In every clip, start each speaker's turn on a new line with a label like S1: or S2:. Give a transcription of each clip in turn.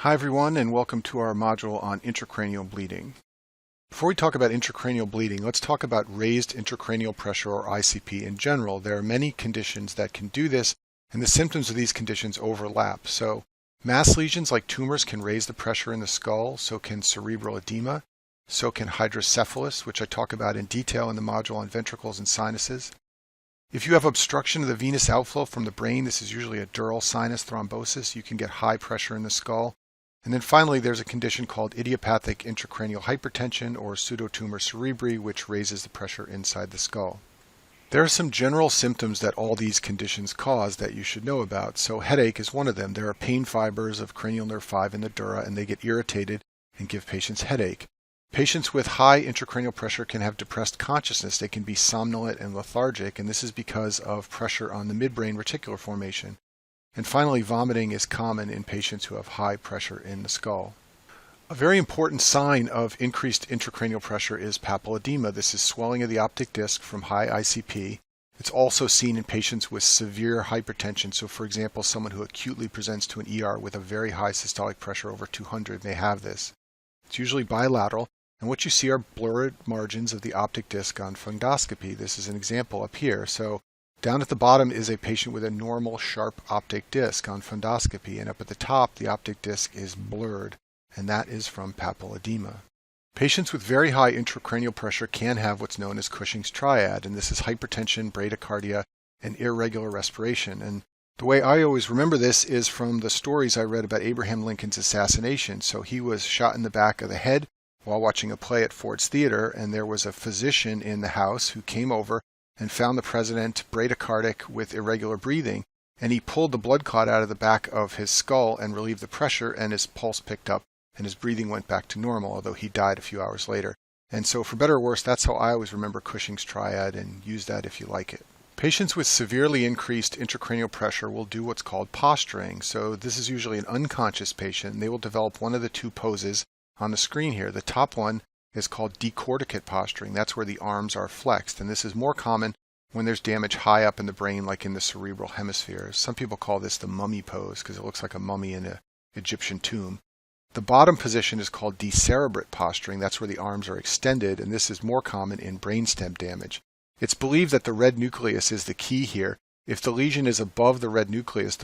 S1: Hi everyone, and welcome to our module on intracranial bleeding. Before we talk about intracranial bleeding, let's talk about raised intracranial pressure, or ICP, in general. There are many conditions that can do this, and the symptoms of these conditions overlap. So mass lesions like tumors can raise the pressure in the skull, so can cerebral edema, so can hydrocephalus, which I talk about in detail in the module on ventricles and sinuses. If you have obstruction of the venous outflow from the brain, this is usually a dural sinus thrombosis, you can get high pressure in the skull. And then finally, there's a condition called idiopathic intracranial hypertension, or pseudotumor cerebri, which raises the pressure inside the skull. There are some general symptoms that all these conditions cause that you should know about. So headache is one of them. There are pain fibers of cranial nerve 5 in the dura, and they get irritated and give patients headache. Patients with high intracranial pressure can have depressed consciousness. They can be somnolent and lethargic, and this is because of pressure on the midbrain reticular formation. And finally, vomiting is common in patients who have high pressure in the skull. A very important sign of increased intracranial pressure is papilledema. This is swelling of the optic disc from high ICP. It's also seen in patients with severe hypertension. So for example, someone who acutely presents to an ER with a very high systolic pressure over 200 may have this. It's usually bilateral, and what you see are blurred margins of the optic disc on fundoscopy. This is an example up here. So down at the bottom is a patient with a normal sharp optic disc on fundoscopy, and up at the top the optic disc is blurred, and that is from papilledema. Patients with very high intracranial pressure can have what's known as Cushing's triad, and this is hypertension, bradycardia, and irregular respiration. And the way I always remember this is from the stories I read about Abraham Lincoln's assassination. So he was shot in the back of the head while watching a play at Ford's Theater, and there was a physician in the house who came over and found the president bradycardic with irregular breathing, and he pulled the blood clot out of the back of his skull and relieved the pressure, and his pulse picked up and his breathing went back to normal, although he died a few hours later. And so for better or worse, that's how I always remember Cushing's triad, and use that if you like it. Patients with severely increased intracranial pressure will do what's called posturing. So this is usually an unconscious patient, and they will develop one of the two poses on the screen here. The top one is called decorticate posturing. That's where the arms are flexed, and this is more common when there's damage high up in the brain, like in the cerebral hemisphere. Some people call this the mummy pose because it looks like a mummy in an Egyptian tomb. The bottom position is called decerebrate posturing. That's where the arms are extended, and this is more common in brainstem damage. It's believed that the red nucleus is the key here. If the lesion is above the red nucleus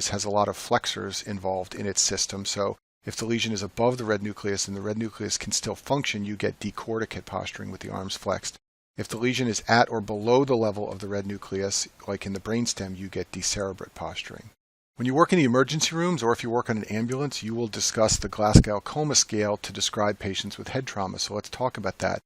S1: has a lot of flexors involved in its system. So if the lesion is above the red nucleus and the red nucleus can still function, you get decorticate posturing with the arms flexed. If the lesion is at or below the level of the red nucleus, like in the brainstem, you get decerebrate posturing. When you work in the emergency rooms, or if you work on an ambulance, you will discuss the Glasgow-Coma scale to describe patients with head trauma. So let's talk about that.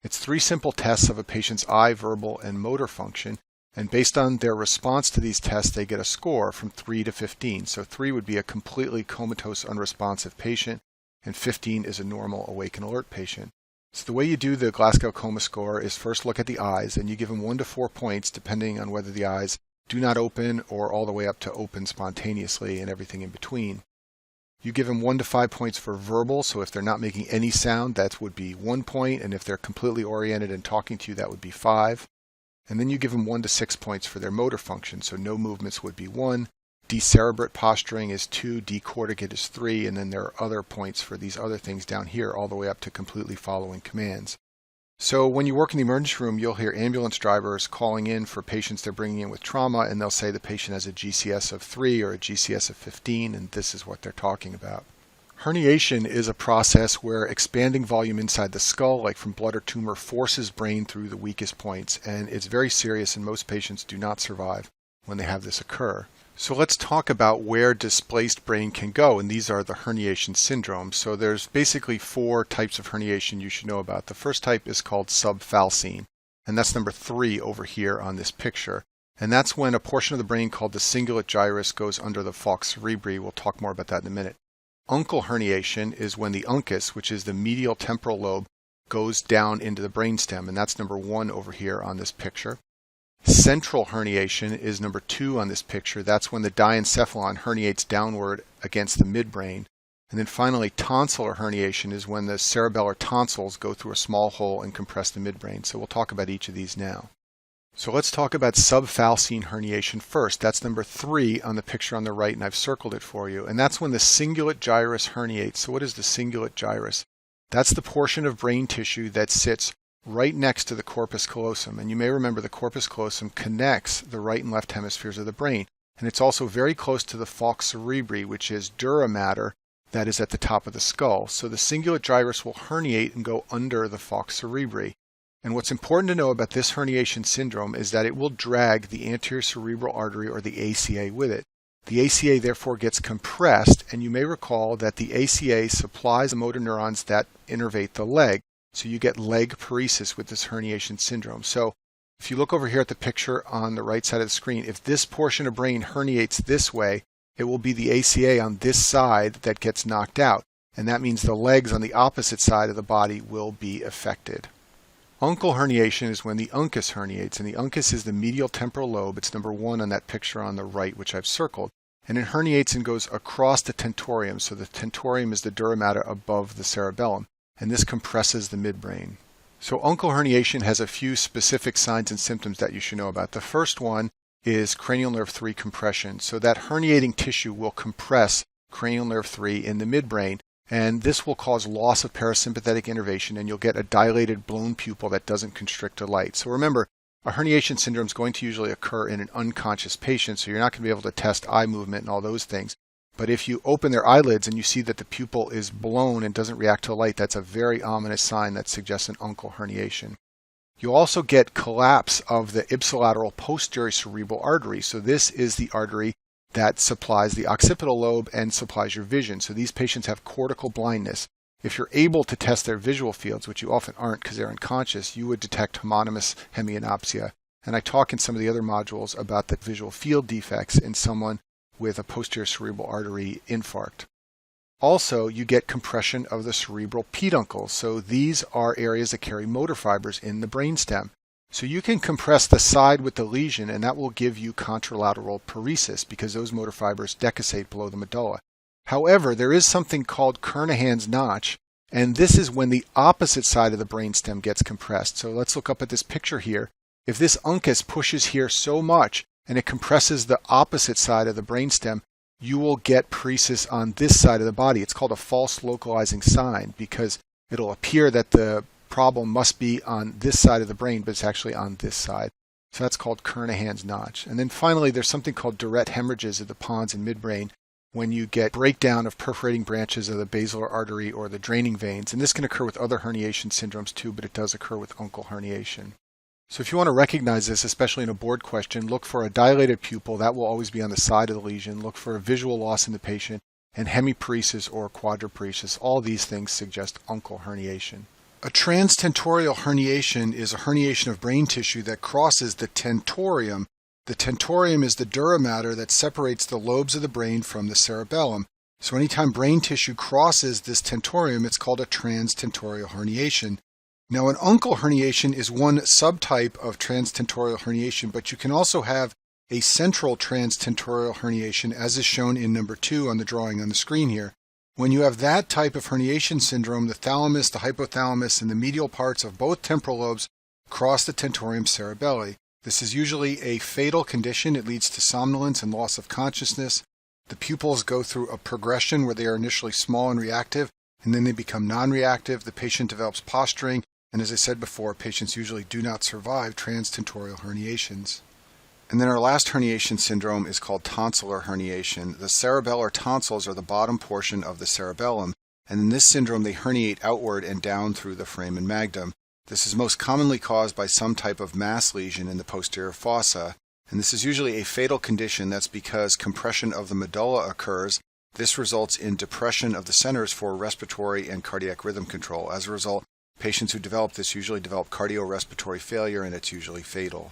S1: It's 3 simple tests of a patient's eye, verbal, and motor function. And based on their response to these tests, they get a score from 3 to 15. So 3 would be a completely comatose, unresponsive patient, and 15 is a normal, awake and alert patient. So the way you do the Glasgow-Coma score is first look at the eyes, and you give them 1 to 4 points depending on whether the eyes do not open or all the way up to open spontaneously and everything in between. You give them 1 to 5 points for verbal, so if they're not making any sound, that would be 1 point, and if they're completely oriented and talking to you, that would be 5. And then you give them 1 to 6 points for their motor function, so no movements would be 1. Decerebrate posturing is 2, decorticate is 3, and then there are other points for these other things down here, all the way up to completely following commands. So when you work in the emergency room, you'll hear ambulance drivers calling in for patients they're bringing in with trauma, and they'll say the patient has a GCS of 3 or a GCS of 15, and this is what they're talking about. Herniation is a process where expanding volume inside the skull, like from blood or tumor, forces brain through the weakest points, and it's very serious, and most patients do not survive when they have this occur. So let's talk about where displaced brain can go, and these are the herniation syndromes. So there's basically 4 types of herniation you should know about. The first type is called subfalcine, and that's number 3 over here on this picture. And that's when a portion of the brain called the cingulate gyrus goes under the falx cerebri. We'll talk more about that in a minute. Uncal herniation is when the uncus, which is the medial temporal lobe, goes down into the brainstem, and that's number 1 over here on this picture. Central herniation is number 2 on this picture. That's when the diencephalon herniates downward against the midbrain. And then finally, tonsillar herniation is when the cerebellar tonsils go through a small hole and compress the midbrain. So we'll talk about each of these now. So let's talk about subfalcine herniation first. That's number 3 on the picture on the right, and I've circled it for you. And that's when the cingulate gyrus herniates. So what is the cingulate gyrus? That's the portion of brain tissue that sits right next to the corpus callosum. And you may remember the corpus callosum connects the right and left hemispheres of the brain. And it's also very close to the falx cerebri, which is dura mater that is at the top of the skull. So the cingulate gyrus will herniate and go under the falx cerebri. And what's important to know about this herniation syndrome is that it will drag the anterior cerebral artery, or the ACA, with it. The ACA therefore gets compressed, and you may recall that the ACA supplies the motor neurons that innervate the leg. So you get leg paresis with this herniation syndrome. So if you look over here at the picture on the right side of the screen, if this portion of brain herniates this way, it will be the ACA on this side that gets knocked out. And that means the legs on the opposite side of the body will be affected. Uncal herniation is when the uncus herniates, and the uncus is the medial temporal lobe. It's number 1 on that picture on the right, which I've circled. And it herniates and goes across the tentorium. So the tentorium is the dura mater above the cerebellum, and this compresses the midbrain. So uncal herniation has a few specific signs and symptoms that you should know about. The first one is cranial nerve 3 compression. So that herniating tissue will compress cranial nerve 3 in the midbrain, and this will cause loss of parasympathetic innervation, and you'll get a dilated blown pupil that doesn't constrict to light. So remember, a herniation syndrome is going to usually occur in an unconscious patient, so you're not going to be able to test eye movement and all those things. But if you open their eyelids and you see that the pupil is blown and doesn't react to light, that's a very ominous sign that suggests an uncal herniation. You'll also get collapse of the ipsilateral posterior cerebral artery. So this is the artery that supplies the occipital lobe and supplies your vision. So these patients have cortical blindness. If you're able to test their visual fields, which you often aren't because they're unconscious, you would detect homonymous hemianopsia. And I talk in some of the other modules about the visual field defects in someone with a posterior cerebral artery infarct. Also, you get compression of the cerebral peduncles. So these are areas that carry motor fibers in the brainstem. So you can compress the side with the lesion, and that will give you contralateral paresis because those motor fibers decussate below the medulla. However, there is something called Kernahan's notch, and this is when the opposite side of the brainstem gets compressed. So let's look up at this picture here. If this uncus pushes here so much and it compresses the opposite side of the brainstem, you will get paresis on this side of the body. It's called a false localizing sign because it'll appear that the problem must be on this side of the brain, but it's actually on this side. So that's called Kernahan's notch. And then finally, there's something called Durette hemorrhages of the pons and midbrain when you get breakdown of perforating branches of the basilar artery or the draining veins. And this can occur with other herniation syndromes too, but it does occur with uncal herniation. So if you want to recognize this, especially in a board question, look for a dilated pupil. That will always be on the side of the lesion. Look for a visual loss in the patient and hemiparesis or quadriparesis. All these things suggest uncal herniation. A transtentorial herniation is a herniation of brain tissue that crosses the tentorium. The tentorium is the dura mater that separates the lobes of the brain from the cerebellum. So anytime brain tissue crosses this tentorium, it's called a transtentorial herniation. Now, an uncal herniation is one subtype of transtentorial herniation, but you can also have a central transtentorial herniation, as is shown in number 2 on the drawing on the screen here. When you have that type of herniation syndrome, the thalamus, the hypothalamus, and the medial parts of both temporal lobes cross the tentorium cerebelli. This is usually a fatal condition. It leads to somnolence and loss of consciousness. The pupils go through a progression where they are initially small and reactive, and then they become non-reactive. The patient develops posturing, and as I said before, patients usually do not survive transtentorial herniations. And then our last herniation syndrome is called tonsillar herniation. The cerebellar tonsils are the bottom portion of the cerebellum, and in this syndrome they herniate outward and down through the foramen magnum. This is most commonly caused by some type of mass lesion in the posterior fossa, and this is usually a fatal condition. That's because compression of the medulla occurs. This results in depression of the centers for respiratory and cardiac rhythm control. As a result, patients who develop this usually develop cardiorespiratory failure, and it's usually fatal.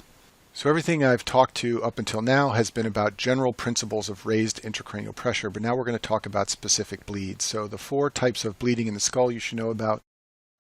S1: So everything I've talked to up until now has been about general principles of raised intracranial pressure, but now we're going to talk about specific bleeds. So the 4 types of bleeding in the skull you should know about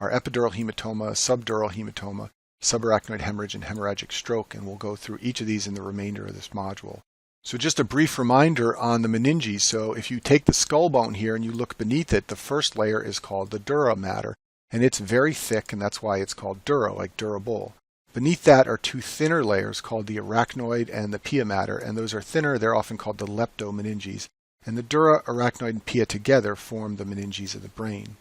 S1: are epidural hematoma, subdural hematoma, subarachnoid hemorrhage, and hemorrhagic stroke, and we'll go through each of these in the remainder of this module. So just a brief reminder on the meninges. So if you take the skull bone here and you look beneath it, the first layer is called the dura mater, and it's very thick, and that's why it's called dura, like durable. Beneath that are two thinner layers called the arachnoid and the pia mater, and those are thinner. They're often called the leptomeninges. And the dura, arachnoid, and pia together form the meninges of the brain.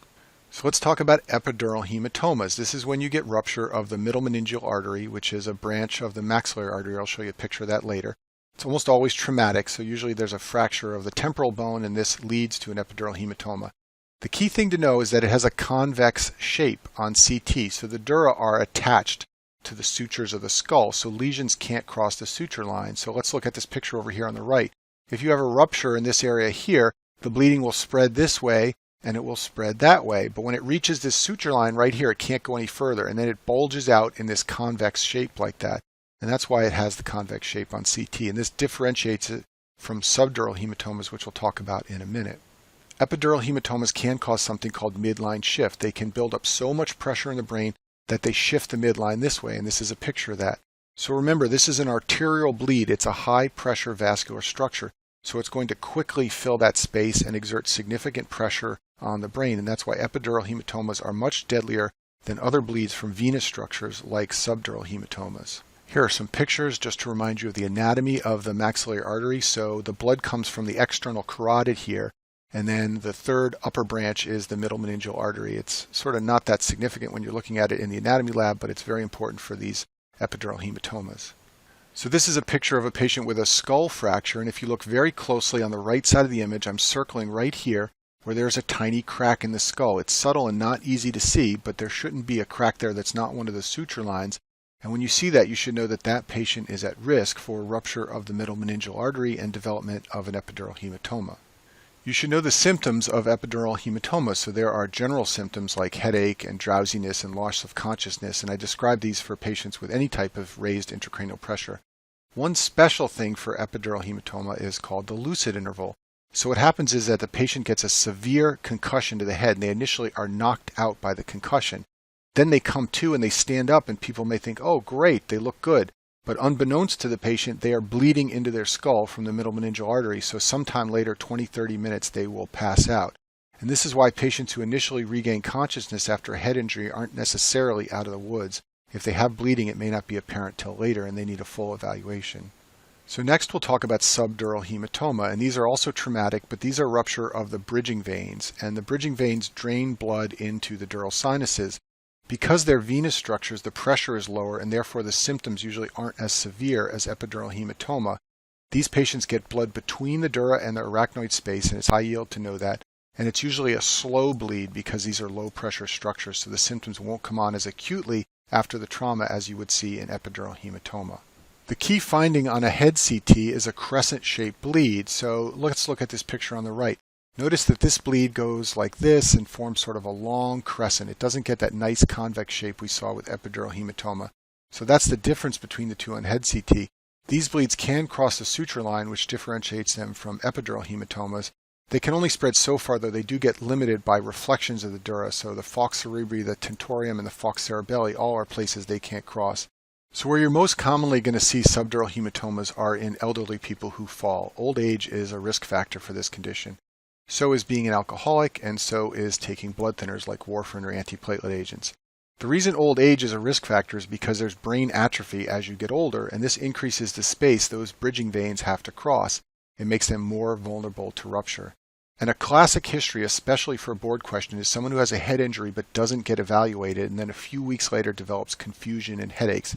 S1: So let's talk about epidural hematomas. This is when you get rupture of the middle meningeal artery, which is a branch of the maxillary artery. I'll show you a picture of that later. It's almost always traumatic, so usually there's a fracture of the temporal bone, and this leads to an epidural hematoma. The key thing to know is that it has a convex shape on CT, so the dura are attached to the sutures of the skull, so lesions can't cross the suture line. So let's look at this picture over here on the right. If you have a rupture in this area here, the bleeding will spread this way, and it will spread that way. But when it reaches this suture line right here, it can't go any further, and then it bulges out in this convex shape like that. And that's why it has the convex shape on CT, and this differentiates it from subdural hematomas, which we'll talk about in a minute. Epidural hematomas can cause something called midline shift. They can build up so much pressure in the brain that they shift the midline this way, and this is a picture of that. So remember, this is an arterial bleed. It's a high pressure vascular structure, so it's going to quickly fill that space and exert significant pressure on the brain, and that's why epidural hematomas are much deadlier than other bleeds from venous structures like subdural hematomas. Here are some pictures just to remind you of the anatomy of the maxillary artery. So the blood comes from the external carotid here, and then the third upper branch is the middle meningeal artery. It's sort of not that significant when you're looking at it in the anatomy lab, but it's very important for these epidural hematomas. So this is a picture of a patient with a skull fracture, and if you look very closely on the right side of the image, I'm circling right here where there's a tiny crack in the skull. It's subtle and not easy to see, but there shouldn't be a crack there that's not one of the suture lines. And when you see that, you should know that that patient is at risk for rupture of the middle meningeal artery and development of an epidural hematoma. You should know the symptoms of epidural hematoma. So there are general symptoms like headache and drowsiness and loss of consciousness, and I describe these for patients with any type of raised intracranial pressure. One special thing for epidural hematoma is called the lucid interval. So what happens is that the patient gets a severe concussion to the head, and they initially are knocked out by the concussion. Then they come to and they stand up, and people may think, oh great, they look good. But unbeknownst to the patient, they are bleeding into their skull from the middle meningeal artery, so sometime later, 20-30 minutes, they will pass out. And this is why patients who initially regain consciousness after a head injury aren't necessarily out of the woods. If they have bleeding, it may not be apparent till later, and they need a full evaluation. So next we'll talk about subdural hematoma, and these are also traumatic, but these are rupture of the bridging veins, and the bridging veins drain blood into the dural sinuses. Because they're venous structures, the pressure is lower, and therefore the symptoms usually aren't as severe as epidural hematoma. These patients get blood between the dura and the arachnoid space, and it's high yield to know that. And it's usually a slow bleed because these are low pressure structures, so the symptoms won't come on as acutely after the trauma as you would see in epidural hematoma. The key finding on a head CT is a crescent-shaped bleed, so let's look at this picture on the right. Notice that this bleed goes like this and forms sort of a long crescent. It doesn't get that nice convex shape we saw with epidural hematoma. So that's the difference between the two on head CT. These bleeds can cross the suture line, which differentiates them from epidural hematomas. They can only spread so far, though they do get limited by reflections of the dura. So the falx cerebri, the tentorium, and the falx cerebelli all are places they can't cross. So where you're most commonly going to see subdural hematomas are in elderly people who fall. Old age is a risk factor for this condition. So is being an alcoholic, and so is taking blood thinners like warfarin or antiplatelet agents. The reason old age is a risk factor is because there's brain atrophy as you get older, and this increases the space those bridging veins have to cross. It makes them more vulnerable to rupture. And a classic history, especially for a board question, is someone who has a head injury but doesn't get evaluated and then a few weeks later develops confusion and headaches.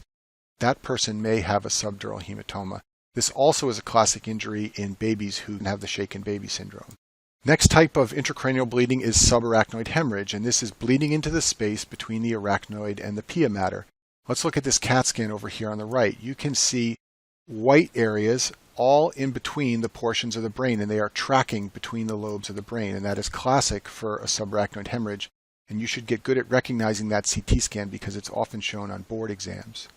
S1: That person may have a subdural hematoma. This also is a classic injury in babies who have the shaken baby syndrome. Next type of intracranial bleeding is subarachnoid hemorrhage, and this is bleeding into the space between the arachnoid and the pia mater. Let's look at this CAT scan over here on the right. You can see white areas all in between the portions of the brain, and they are tracking between the lobes of the brain, and that is classic for a subarachnoid hemorrhage. And you should get good at recognizing that CT scan because it's often shown on board exams.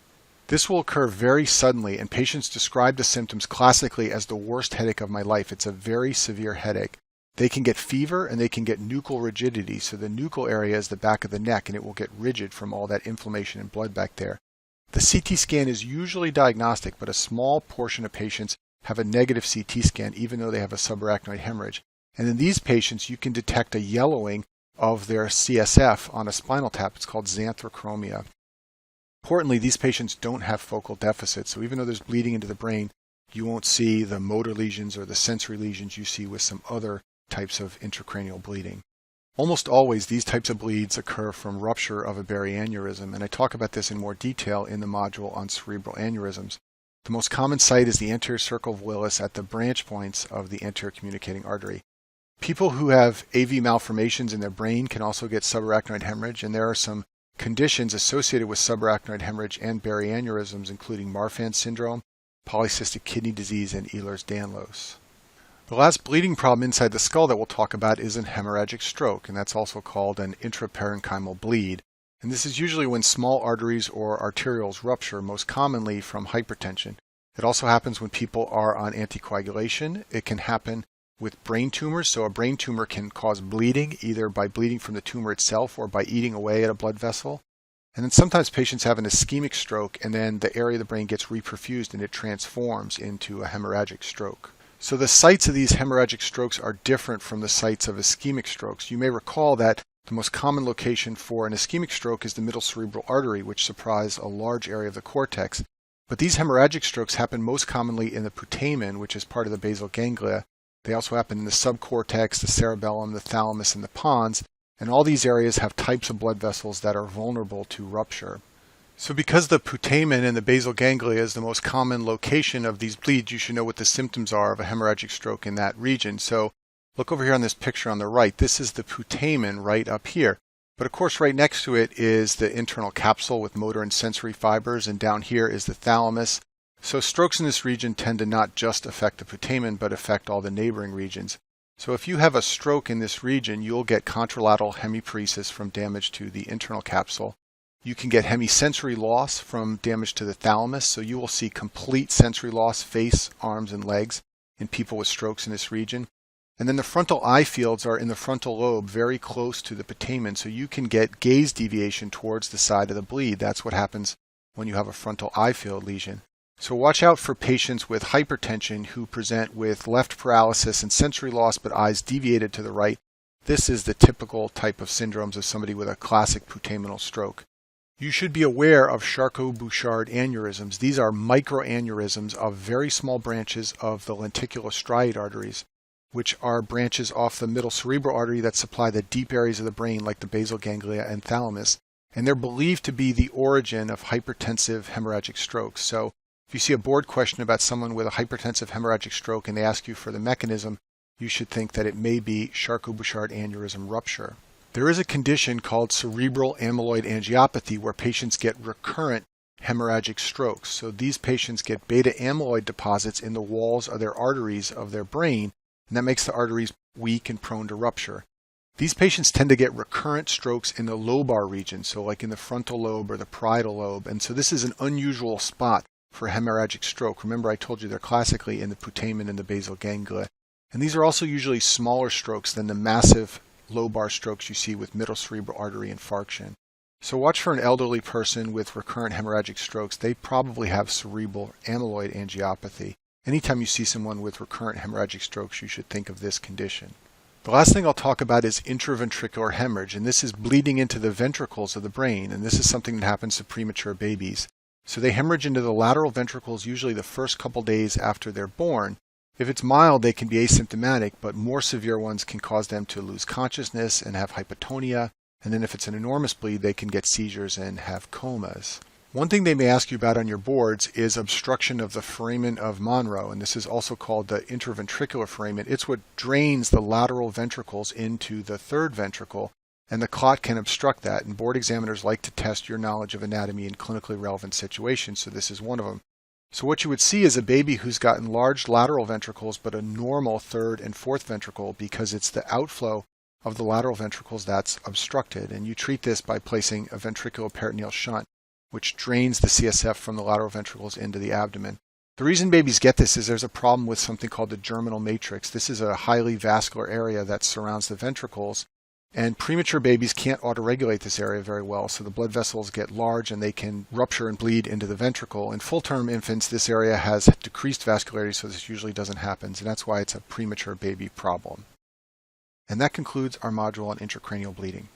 S1: This will occur very suddenly, and patients describe the symptoms classically as the worst headache of my life. It's a very severe headache. They can get fever and they can get nuchal rigidity. So the nuchal area is the back of the neck, and it will get rigid from all that inflammation and blood back there. The CT scan is usually diagnostic, but a small portion of patients have a negative CT scan even though they have a subarachnoid hemorrhage. And in these patients, you can detect a yellowing of their CSF on a spinal tap. It's called xanthochromia. Importantly, these patients don't have focal deficits, so even though there's bleeding into the brain, you won't see the motor lesions or the sensory lesions you see with some other types of intracranial bleeding. Almost always, these types of bleeds occur from rupture of a baryaneurysm, and I talk about this in more detail in the module on cerebral aneurysms. The most common site is the anterior circle of Willis at the branch points of the anterior communicating artery. People who have AV malformations in their brain can also get subarachnoid hemorrhage, and there are some conditions associated with subarachnoid hemorrhage and baryaneurysms, including Marfan syndrome, polycystic kidney disease, and Ehlers-Danlos. The last bleeding problem inside the skull that we'll talk about is an hemorrhagic stroke, and that's also called an intraparenchymal bleed. And this is usually when small arteries or arterioles rupture, most commonly from hypertension. It also happens when people are on anticoagulation. It can happen with brain tumors, so a brain tumor can cause bleeding, either by bleeding from the tumor itself or by eating away at a blood vessel. And then sometimes patients have an ischemic stroke, and then the area of the brain gets reperfused and it transforms into a hemorrhagic stroke. So the sites of these hemorrhagic strokes are different from the sites of ischemic strokes. You may recall that the most common location for an ischemic stroke is the middle cerebral artery, which supplies a large area of the cortex. But these hemorrhagic strokes happen most commonly in the putamen, which is part of the basal ganglia. They also happen in the subcortex, the cerebellum, the thalamus, and the pons, and all these areas have types of blood vessels that are vulnerable to rupture. So because the putamen and the basal ganglia is the most common location of these bleeds, you should know what the symptoms are of a hemorrhagic stroke in that region. So look over here on this picture on the right. This is the putamen right up here. But of course right next to it is the internal capsule with motor and sensory fibers, and down here is the thalamus. So strokes in this region tend to not just affect the putamen, but affect all the neighboring regions. So if you have a stroke in this region, you'll get contralateral hemiparesis from damage to the internal capsule. You can get hemisensory loss from damage to the thalamus, so you will see complete sensory loss, face, arms, and legs in people with strokes in this region. And then the frontal eye fields are in the frontal lobe, very close to the putamen, so you can get gaze deviation towards the side of the bleed. That's what happens when you have a frontal eye field lesion. So watch out for patients with hypertension who present with left paralysis and sensory loss but eyes deviated to the right. This is the typical type of syndromes of somebody with a classic putamenal stroke. You should be aware of Charcot-Bouchard aneurysms. These are microaneurysms of very small branches of the lenticulostriate arteries, which are branches off the middle cerebral artery that supply the deep areas of the brain like the basal ganglia and thalamus. And they're believed to be the origin of hypertensive hemorrhagic strokes. So if you see a board question about someone with a hypertensive hemorrhagic stroke and they ask you for the mechanism, you should think that it may be Charcot-Bouchard aneurysm rupture. There is a condition called cerebral amyloid angiopathy where patients get recurrent hemorrhagic strokes. So these patients get beta amyloid deposits in the walls of their arteries of their brain, and that makes the arteries weak and prone to rupture. These patients tend to get recurrent strokes in the lobar region, so like in the frontal lobe or the parietal lobe, and so this is an unusual spot for hemorrhagic stroke. Remember, I told you they're classically in the putamen and the basal ganglia. And these are also usually smaller strokes than the massive lobar strokes you see with middle cerebral artery infarction. So watch for an elderly person with recurrent hemorrhagic strokes. They probably have cerebral amyloid angiopathy. Anytime you see someone with recurrent hemorrhagic strokes, you should think of this condition. The last thing I'll talk about is intraventricular hemorrhage, and this is bleeding into the ventricles of the brain, and this is something that happens to premature babies. So they hemorrhage into the lateral ventricles usually the first couple days after they're born. If it's mild, they can be asymptomatic, but more severe ones can cause them to lose consciousness and have hypotonia. And then if it's an enormous bleed, they can get seizures and have comas. One thing they may ask you about on your boards is obstruction of the foramen of Monro, and this is also called the intraventricular foramen. It's what drains the lateral ventricles into the third ventricle, and the clot can obstruct that, and board examiners like to test your knowledge of anatomy in clinically relevant situations, so this is one of them. So what you would see is a baby who's got enlarged lateral ventricles but a normal third and fourth ventricle because it's the outflow of the lateral ventricles that's obstructed, and you treat this by placing a ventriculoperitoneal shunt, which drains the CSF from the lateral ventricles into the abdomen. The reason babies get this is there's a problem with something called the germinal matrix. This is a highly vascular area that surrounds the ventricles, and premature babies can't autoregulate this area very well, so the blood vessels get large and they can rupture and bleed into the ventricle. In full-term infants, this area has decreased vascularity, so this usually doesn't happen, and that's why it's a premature baby problem. And that concludes our module on intracranial bleeding.